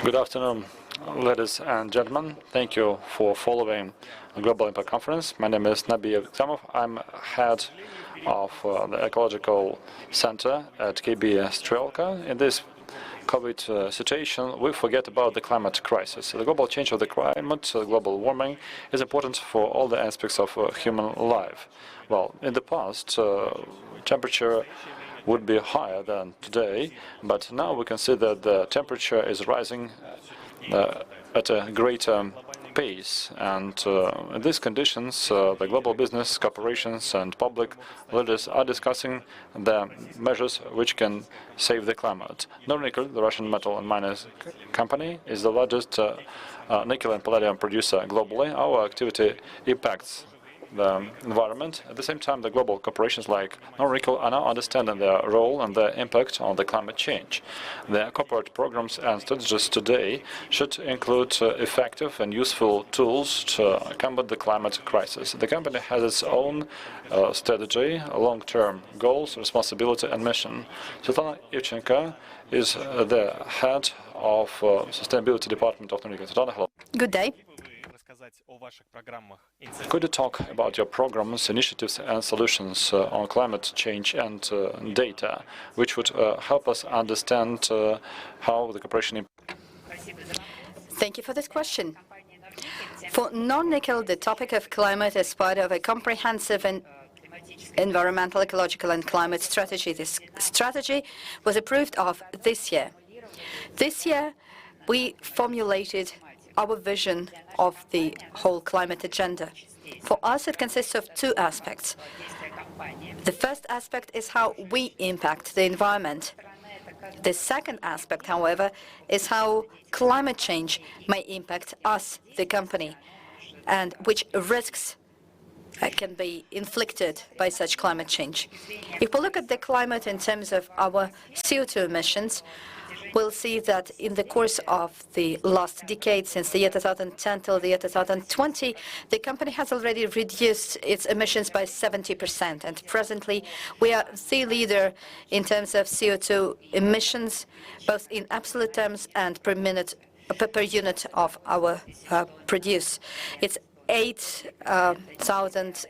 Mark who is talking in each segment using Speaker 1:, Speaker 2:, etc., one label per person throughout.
Speaker 1: Good afternoon, ladies and gentlemen. Thank you for following the Global Impact Conference. My name is Nabi Agzamov. I'm head of the Ecological Center at KB Strelka. In this COVID situation, we forget about the climate crisis. The global change of the climate, global warming, is important for all the aspects of human life. Well, in the past, temperature would be higher than today, but now we can see that the temperature is rising at a greater pace, and in these conditions the global business corporations and public leaders are discussing the measures which can save the climate. Norilsk Nickel, the Russian metal and miners company, is the largest nickel and palladium producer globally. Our activity impacts the environment. At the same time, the global corporations like Norilsk Nickel are now understanding their role and their impact on the climate change. Their corporate programs and strategies today should include effective and useful tools to combat the climate crisis. The company has its own strategy, long-term goals, responsibility and mission. Svetlana Ivchenko is the head of Sustainability Department of Norilsk Nickel. Svetlana, hello.
Speaker 2: Good day.
Speaker 1: Could you talk about your programs, initiatives and solutions on climate change and data, which would help us understand how the cooperation...
Speaker 2: Thank you for this question. For non-nickel, the topic of climate is part of a comprehensive and environmental, ecological and climate strategy. This strategy was approved of this year. This year, we formulated our vision of the whole climate agenda. For us, it consists of two aspects. The first aspect is how we impact the environment. The second aspect, however, is how climate change may impact us, the company, and which risks can be inflicted by such climate change. If we look at the climate in terms of our CO2 emissions, we'll see that in the course of the last decade, since the year 2010 till the year 2020, the company has already reduced its emissions by 70%. And presently, we are the leader in terms of CO2 emissions, both in absolute terms and per unit of our produce. It's 8,000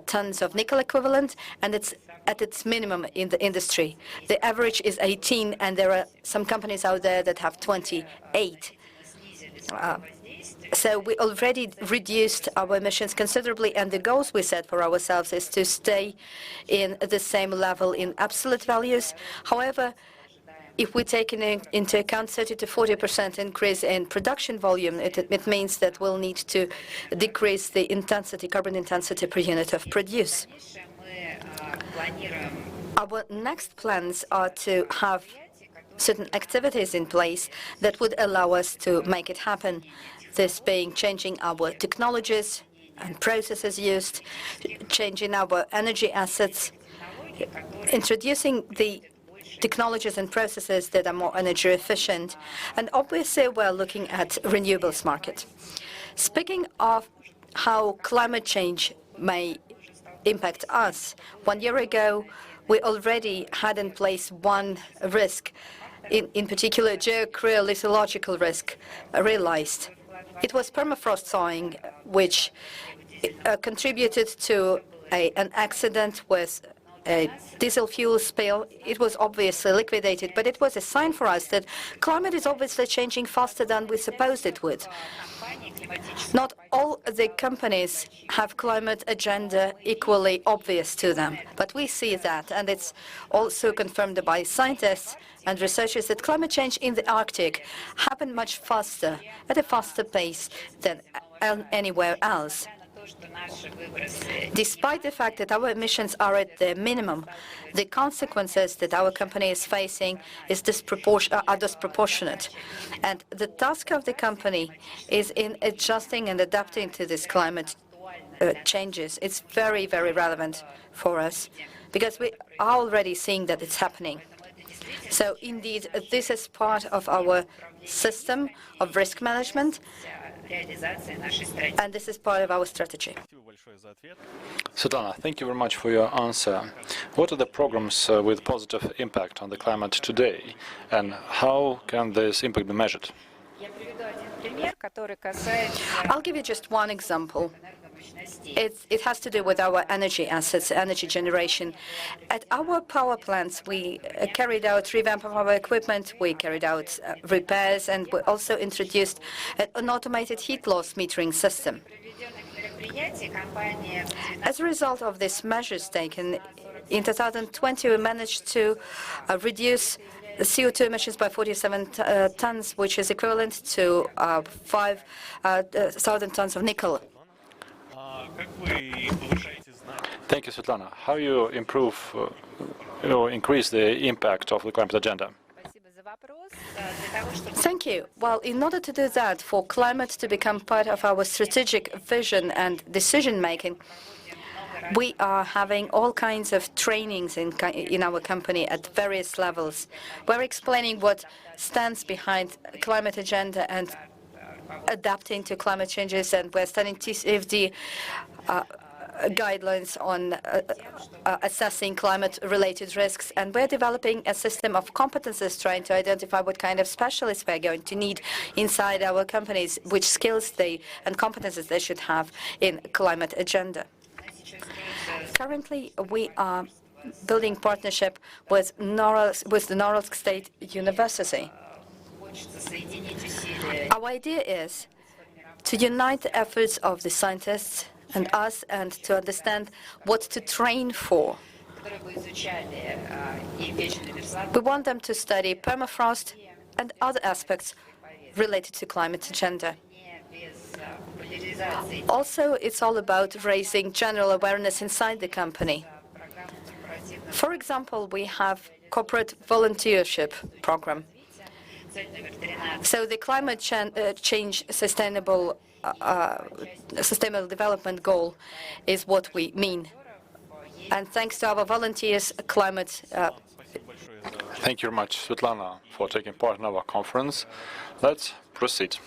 Speaker 2: tons of nickel equivalent, and it's at its minimum in the industry. The average is 18, and there are some companies out there that have 28. So we already reduced our emissions considerably, and the goals we set for ourselves is to stay in the same level in absolute values. However, if we take into account 30 to 40% increase in production volume, it means that we'll need to decrease the intensity, carbon intensity per unit of produce. Our next plans are to have certain activities in place that would allow us to make it happen. This being changing our technologies and processes used, changing our energy assets, introducing the technologies and processes that are more energy efficient, and obviously we're looking at renewables market. Speaking of how climate change may impact us, 1 year ago we already had in place one risk, in particular geocryolithological risk realized. It was permafrost thawing, which contributed to an accident with a diesel fuel spill. It was obviously liquidated, but it was a sign for us that climate is obviously changing faster than we supposed it would. Not all the companies have climate agenda equally obvious to them, but we see that, and it's also confirmed by scientists and researchers that climate change in the Arctic happened much faster, at a faster pace than anywhere else. Despite the fact that our emissions are at the minimum, the consequences that our company is facing are disproportionate. And the task of the company is in adjusting and adapting to this climate changes. It's very, very relevant for us because we are already seeing that it's happening. So indeed, this is part of our system of risk management, and this is part of our strategy.
Speaker 1: Svetlana, thank you very much for your answer. What are the programs with positive impact on the climate today, and how can this impact be measured?
Speaker 2: I'll give you just one example. It has to do with our energy assets, energy generation. At our power plants, we carried out revamp of our equipment, we carried out repairs, and we also introduced an automated heat loss metering system. As a result of these measures taken, in 2020 we managed to reduce the CO2 emissions by 47 tons, which is equivalent to 5,000 tons of nickel.
Speaker 1: Thank you, Svetlana. How you improve, increase the impact of the climate agenda?
Speaker 2: Thank you. Well, in order to do that, for climate to become part of our strategic vision and decision-making, we are having all kinds of trainings in our company at various levels. We're explaining what stands behind climate agenda and adapting to climate changes, and we're studying TCFD guidelines on assessing climate-related risks, and we're developing a system of competences trying to identify what kind of specialists we're going to need inside our companies, which skills and competences they should have in climate agenda. Currently, we are building partnership with the Norilsk State University. Our idea is to unite the efforts of the scientists and us, and to understand what to train for. We want them to study permafrost and other aspects related to climate agenda. Also, it's all about raising general awareness inside the company. For example, we have corporate volunteership program. So the climate change sustainable development goal is what we mean. And thanks to our volunteers, climate...
Speaker 1: Thank you very much, Svetlana, for taking part in our conference. Let's proceed.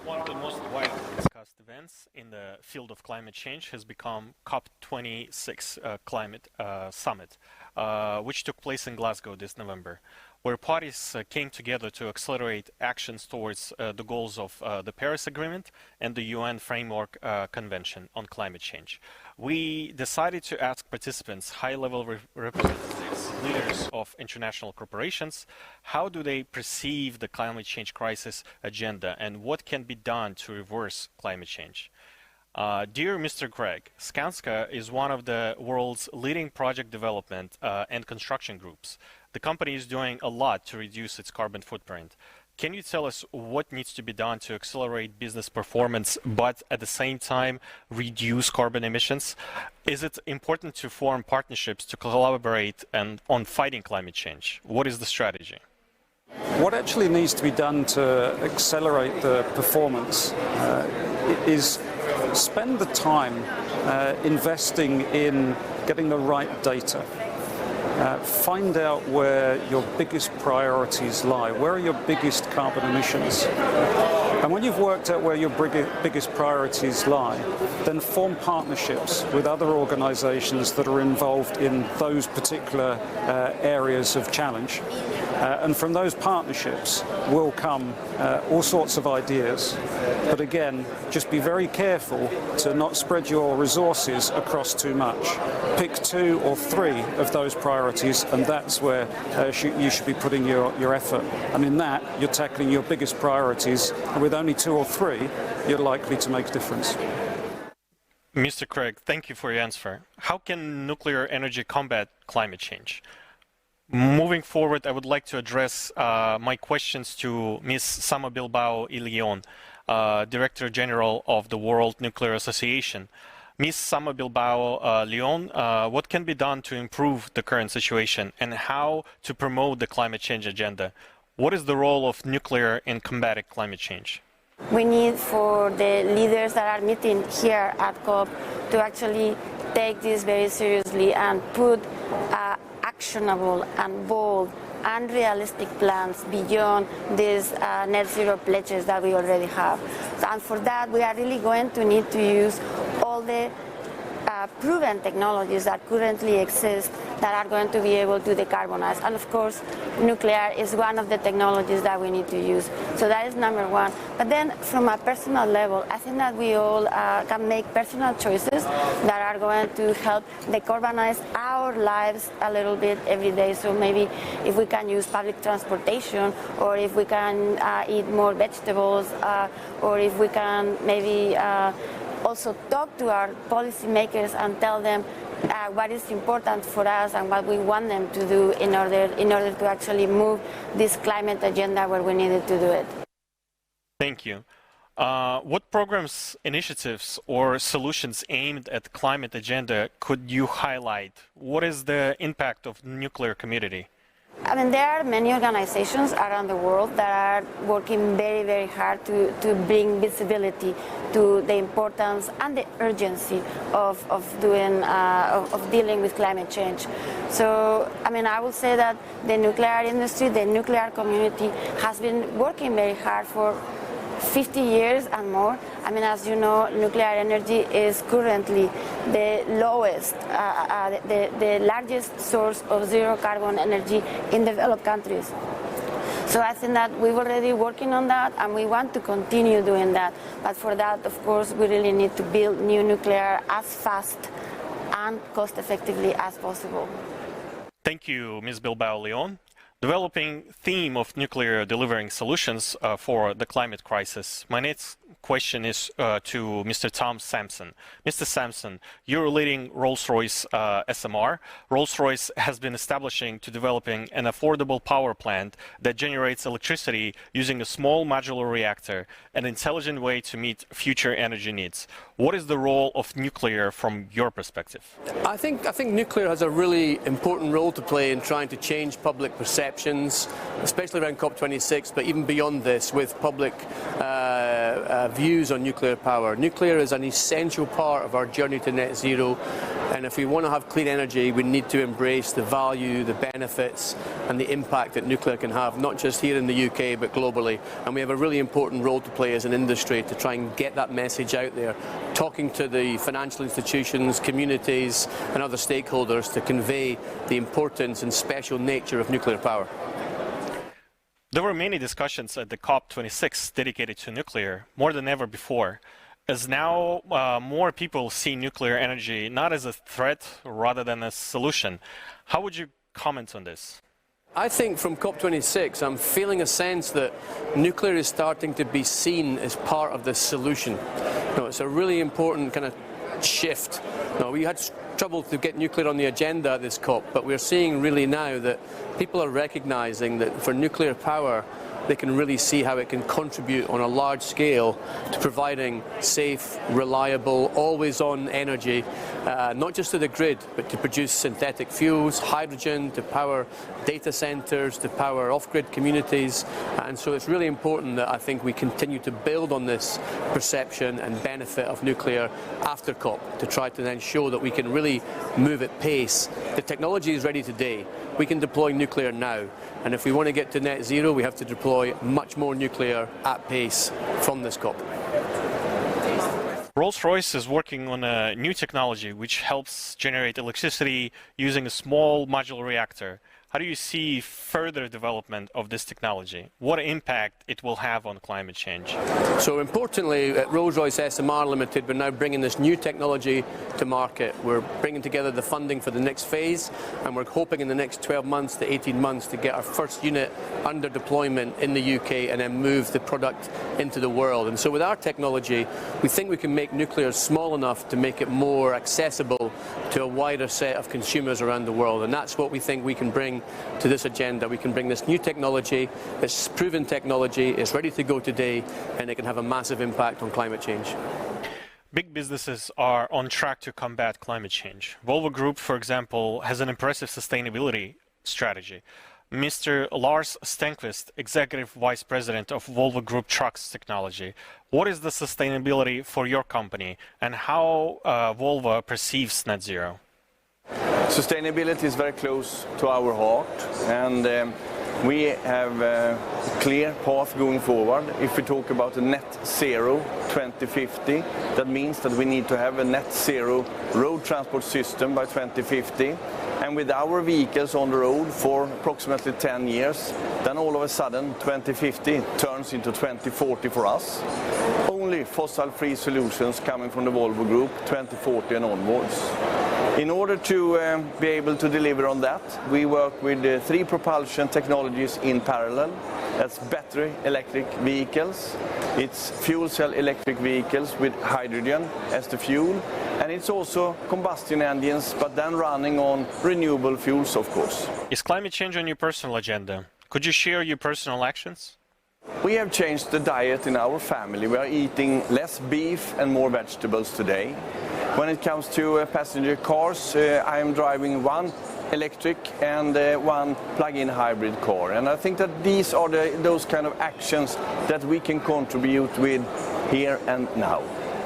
Speaker 3: One of the most widely discussed events in the field of climate change has become COP26 climate summit, which took place in Glasgow this November, where parties came together to accelerate actions towards the goals of the Paris Agreement and the UN Framework Convention on Climate Change. We decided to ask participants, high-level representatives, leaders of international corporations, how do they perceive the climate change crisis agenda and what can be done to reverse climate change? Dear Mr. Greg, Skanska is one of the world's leading project development and construction groups. The company is doing a lot to reduce its carbon footprint. Can you tell us what needs to be done to accelerate business performance, but at the same time reduce carbon emissions? Is it important to form partnerships to collaborate on fighting climate change? What is the strategy?
Speaker 4: What actually needs to be done to accelerate the performance is spend the time investing in getting the right data. Find out where your biggest priorities lie. Where are your biggest carbon emissions? And when you've worked out where your biggest priorities lie, then form partnerships with other organizations that are involved in those particular areas of challenge. And from those partnerships will come all sorts of ideas. But again, just be very careful to not spread your resources across too much. Pick 2 or 3 of those priorities, and that's where you should be putting your effort. And in that, you're tackling your biggest priorities, and with only 2 or 3, you're likely to make a difference.
Speaker 3: Mr. Craig, thank you for your answer. How can nuclear energy combat climate change? Moving forward, I would like to address my questions to Ms. Sama Bilbao y Leon, Director General of the World Nuclear Association. Ms. Sama Bilbao Leon, what can be done to improve the current situation and how to promote the climate change agenda? What is the role of nuclear in combating climate change?
Speaker 5: We need for the leaders that are meeting here at COP to actually take this very seriously and put actionable and bold and realistic plans beyond these net zero pledges that we already have. And for that, we are really going to need to use all all the proven technologies that currently exist that are going to be able to decarbonize. And of course, nuclear is one of the technologies that we need to use. So that is number one. But then from a personal level, I think that we all can make personal choices that are going to help decarbonize our lives a little bit every day. So maybe if we can use public transportation, or if we can eat more vegetables, or if we can maybe also talk to our policymakers and tell them what is important for us and what we want them to do in order to actually move this climate agenda where we needed to do it.
Speaker 3: Thank you. What programs, initiatives, or solutions aimed at the climate agenda could you highlight? What is the impact of the nuclear community?
Speaker 5: I mean, there are many organizations around the world that are working very, very hard to bring visibility to the importance and the urgency of dealing with climate change. So, I mean, I would say that the nuclear industry, the nuclear community has been working very hard for 50 years and more. I mean, as you know, nuclear energy is currently the lowest, the largest source of zero carbon energy in developed countries. So I think that we're already working on that, and we want to continue doing that. But for that, of course, we really need to build new nuclear as fast and cost effectively as possible.
Speaker 3: Thank you, Ms. Bilbao y Leon. Developing theme of nuclear delivering solutions for the climate crisis. My next question is to Mr. Tom Samson. Mr. Samson, you're leading Rolls-Royce SMR. Rolls-Royce has been establishing to developing an affordable power plant that generates electricity using a small modular reactor, an intelligent way to meet future energy needs. What is the role of nuclear from your perspective?
Speaker 6: I think nuclear has a really important role to play in trying to change public perceptions, especially around COP26, but even beyond this, with public views on nuclear power. Nuclear is an essential part of our journey to net zero, and if we want to have clean energy, we need to embrace the value, the benefits, and the impact that nuclear can have, not just here in the UK, but globally. And we have a really important role to play as an industry to try and get that message out there, talking to the financial institutions, communities, and other stakeholders to convey the importance and special nature of nuclear power.
Speaker 3: There were many discussions at the COP26 dedicated to nuclear, more than ever before, as now more people see nuclear energy not as a threat rather than a solution. How would you comment on this?
Speaker 6: I think from COP26 I'm feeling a sense that nuclear is starting to be seen as part of the solution. It's a really important kind of shift. We had trouble to get nuclear on the agenda at this COP, but we're seeing really now that people are recognizing that for nuclear power they can really see how it can contribute on a large scale to providing safe, reliable, always-on energy, not just to the grid, but to produce synthetic fuels, hydrogen, to power data centers, to power off-grid communities. And so it's really important that I think we continue to build on this perception and benefit of nuclear after COP to try to then show that we can really move at pace. The technology is ready today. We can deploy nuclear now. And if we want to get to net zero, we have to deploy much more nuclear at pace from this COP.
Speaker 3: Rolls-Royce is working on a new technology which helps generate electricity using a small modular reactor. How do you see further development of this technology? What impact it will have on climate change?
Speaker 6: So importantly, at Rolls-Royce SMR Limited, we're now bringing this new technology to market. We're bringing together the funding for the next phase, and we're hoping in the next 12 months to 18 months to get our first unit under deployment in the UK and then move the product into the world. And so with our technology, we think we can make nuclear small enough to make it more accessible to a wider set of consumers around the world. And that's what we think we can bring to this agenda. We can bring this new technology, this proven technology, it's ready to go today, and it can have a massive impact on climate change.
Speaker 3: Big businesses are on track to combat climate change. Volvo Group, for example, has an impressive sustainability strategy. Mr. Lars Stenqvist, Executive Vice President of Volvo Group Trucks Technology, what is the sustainability for your company, and how Volvo perceives net zero?
Speaker 7: Sustainability is very close to our heart, and We have a clear path going forward. If we talk about a net zero 2050, that means that we need to have a net zero road transport system by 2050. And with our vehicles on the road for approximately 10 years, then all of a sudden 2050 turns into 2040 for us. Only fossil-free solutions coming from the Volvo Group, 2040 and onwards. In order to be able to deliver on that, we work with 3 propulsion technologies in parallel. That's battery electric vehicles, it's fuel cell electric vehicles with hydrogen as the fuel, and it's also combustion engines, but then running on renewable fuels, of course.
Speaker 3: Is climate change on your personal agenda? Could you share your personal actions?
Speaker 7: We have changed the diet in our family. We are eating less beef and more vegetables today. When it comes to passenger cars, I am driving one electric and one plug-in hybrid car. And I think that these are those kind of actions that we can contribute with here and now.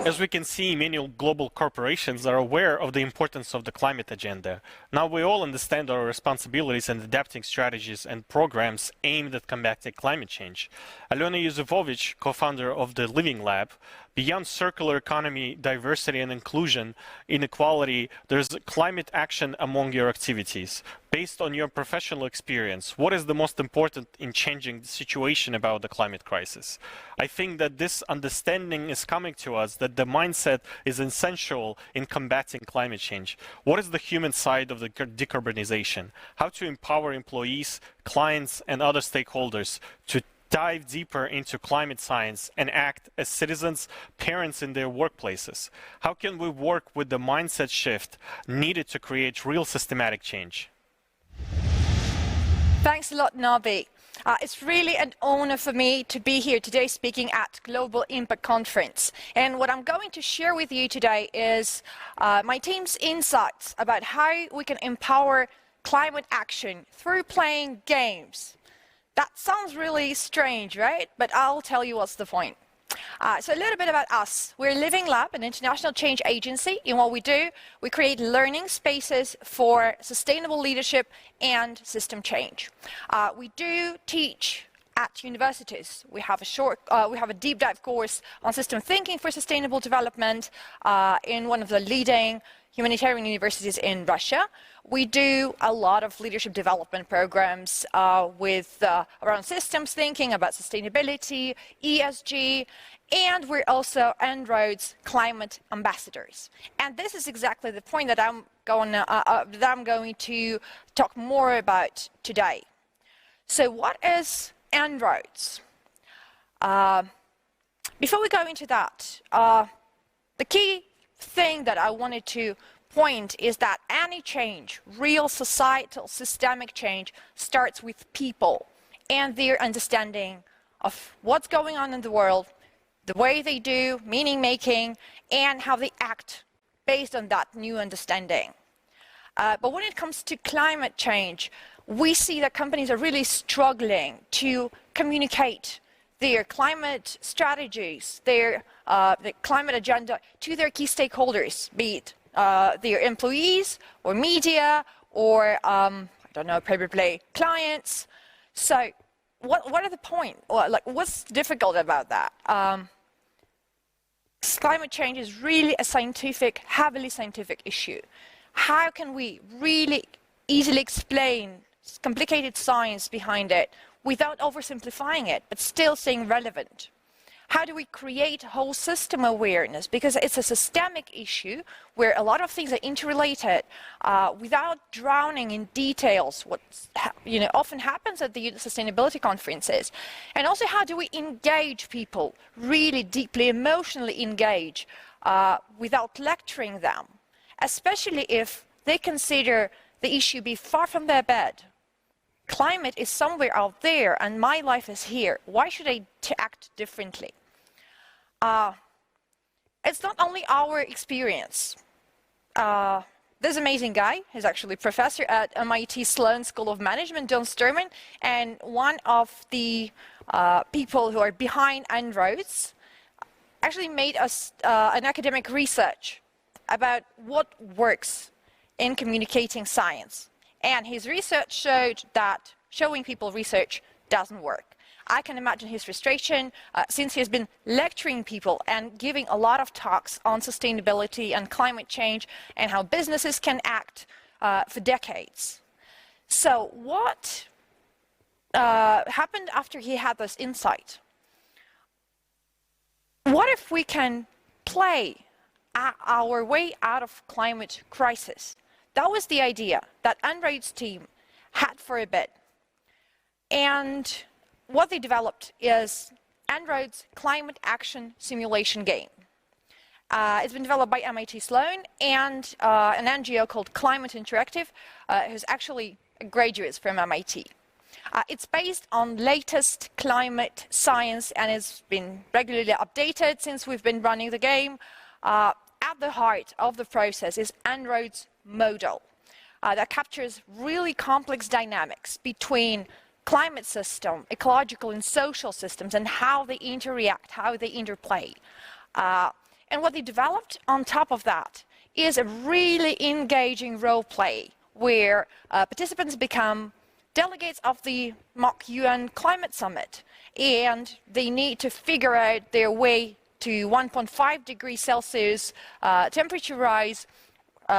Speaker 3: As we can see, many global corporations are aware of the importance of the climate agenda. Now we all understand our responsibilities and adapting strategies and programs aimed at combating climate change. Alena Yuzefovich, co-founder of the Living Lab, beyond circular economy, diversity and inclusion, inequality, there's climate action among your activities. Based on your professional experience, what is the most important in changing the situation about the climate crisis? I think that this understanding is coming to us, that the mindset is essential in combating climate change. What is the human side of the decarbonization? How to empower employees, clients, and other stakeholders to dive deeper into climate science and act as citizens, parents in their workplaces? How can we work with the mindset shift needed to create real systematic change?
Speaker 8: Thanks a lot, Nabi. It's really an honor for me to be here today speaking at Global Impact Conference. And what I'm going to share with you today is my team's insights about how we can empower climate action through playing games. That sounds really strange, right? But I'll tell you what's the point. So a little bit about us. We're Living Lab, an international change agency. In what we do, we create learning spaces for sustainable leadership and system change. We do teach at universities. We have a deep dive course on system thinking for sustainable development in one of the leading humanitarian universities in Russia. We do a lot of leadership development programs around systems thinking, about sustainability, ESG, and we're also En-ROAD's climate ambassadors. And this is exactly the point that I'm going to talk more about today. So what is En-ROADs? Before we go into that, the key thing that I wanted to point is that any change, real societal systemic change, starts with people and their understanding of what's going on in the world, the way they do meaning making, and how they act based on that new understanding. But when it comes to climate change, we see that companies are really struggling to communicate their climate strategies, the climate agenda to their key stakeholders, be it their employees or media or, I don't know, probably clients. So what are the point? What's difficult about that? Climate change is really a heavily scientific issue. How can we really easily explain complicated science behind it without oversimplifying it, but still staying relevant? How do we create whole system awareness? Because it's a systemic issue where a lot of things are interrelated without drowning in details, what often happens at the sustainability conferences. And also, how do we engage people, really deeply emotionally engage without lecturing them, especially if they consider the issue be far from their bed? Climate is somewhere out there and my life is here. Why should I act differently? It's not only our experience. This amazing guy is actually a professor at MIT Sloan School of Management, John Sterman, and one of the people who are behind En-ROADs actually made an academic research about what works in communicating science. And his research showed that showing people research doesn't work. I can imagine his frustration since he has been lecturing people and giving a lot of talks on sustainability and climate change and how businesses can act for decades. So what happened after he had this insight? What if we can play our way out of climate crisis? That was the idea that En-ROAD's team had for a bit. And what they developed is En-ROAD's climate action simulation game. It's been developed by MIT Sloan and an NGO called Climate Interactive, who's actually graduates from MIT. It's based on latest climate science and it's been regularly updated since we've been running the game. At the heart of the process is En-ROAD's model that captures really complex dynamics between climate system, ecological and social systems, and how they interact, how they interplay. And what they developed on top of that is a really engaging role play where participants become delegates of the mock UN Climate Summit, and they need to figure out their way to 1.5 degrees Celsius temperature rise,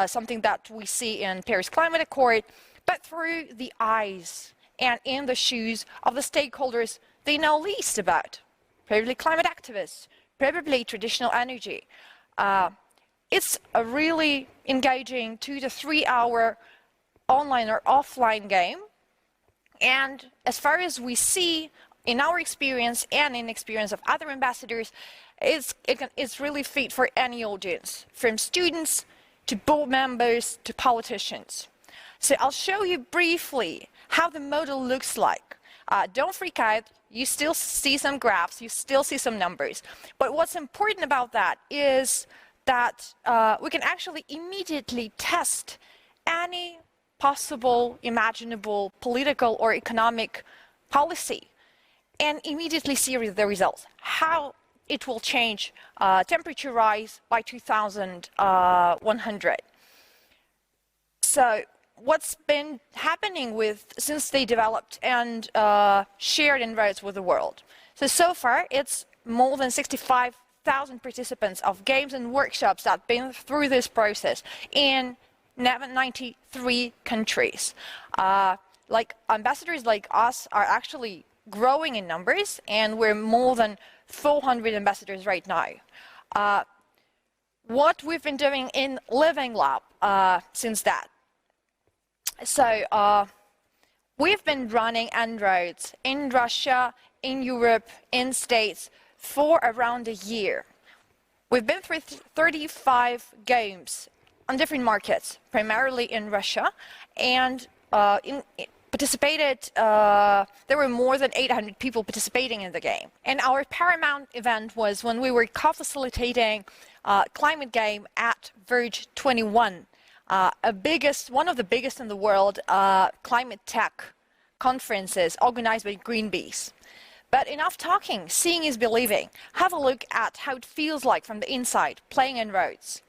Speaker 8: something that we see in Paris Climate Accord, but through the eyes and in the shoes of the stakeholders they know least about, probably climate activists, probably traditional energy. It's a really engaging 2 to 3 hour online or offline game. And as far as we see in our experience and in experience of other ambassadors, it's really fit for any audience, from students to board members to politicians. So I'll show you briefly how the model looks like. Don't freak out, you still see some graphs, you still see some numbers. But what's important about that is that we can actually immediately test any possible, imaginable political or economic policy and immediately see the results, how it will change temperature rise by 2100. So what's been happening since they developed and shared En-ROADS with the world? So far, it's more than 65,000 participants of games and workshops that have been through this process in 93 countries. Like ambassadors like us are actually growing in numbers, and we're more than 400 ambassadors right now. What we've been doing in Living Lab since that. So we've been running En-ROADS in Russia, in Europe, in States for around a year. We've been through 35 games on different markets, primarily in Russia, and there were more than 800 people participating in the game. And our paramount event was when we were co-facilitating climate game at Verge 21, one of the biggest in the world climate tech conferences organized by Greenpeace. But enough talking, seeing is believing. Have a look at how it feels like from the inside, playing En-ROADS.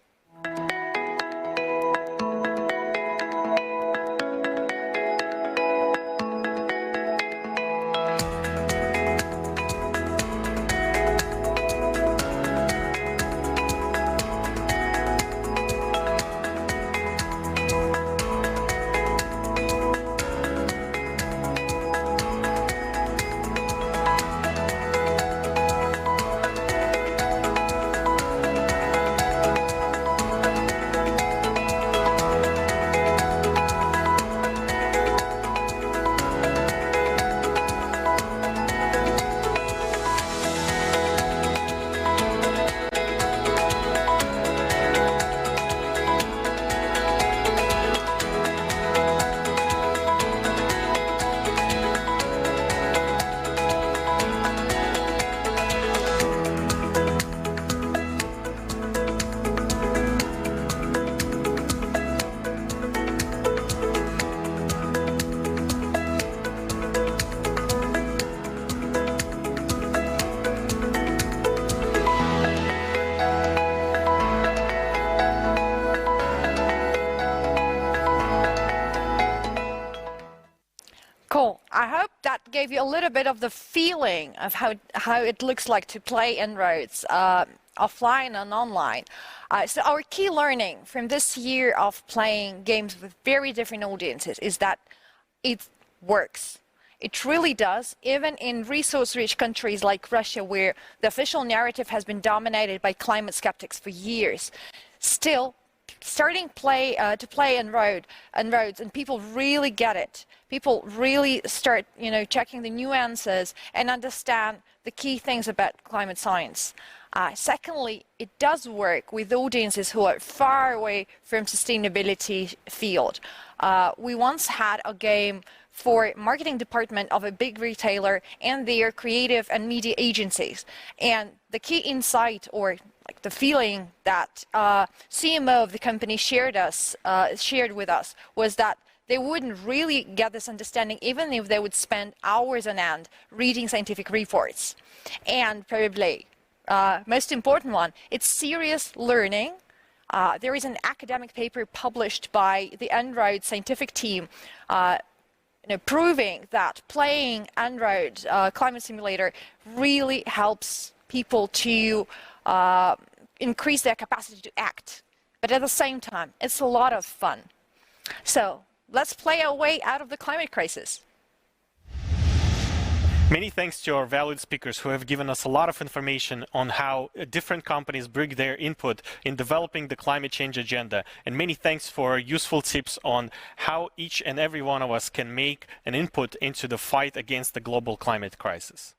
Speaker 8: gave you a little bit of the feeling of how it looks like to play En-ROADS offline and online. So our key learning from this year of playing games with very different audiences is that it works. It really does, even in resource-rich countries like Russia, where the official narrative has been dominated by climate skeptics for years. Still, starting to play En-ROADS, and people really get it. People really start, checking the nuances and understand the key things about climate science. Secondly, it does work with audiences who are far away from sustainability field. We once had a game for marketing department of a big retailer and their creative and media agencies. And the key insight, or like the feeling that CMO of the company shared with us, was that they wouldn't really get this understanding even if they would spend hours on end reading scientific reports. And probably most important one, it's serious learning. There is an academic paper published by the En-ROADS scientific team proving that playing En-ROADS climate simulator really helps people to increase their capacity to act. But at the same time, it's a lot of fun. So let's play our way out of the climate crisis.
Speaker 3: Many thanks to our valued speakers who have given us a lot of information on how different companies bring their input in developing the climate change agenda. And many thanks for useful tips on how each and every one of us can make an input into the fight against the global climate crisis.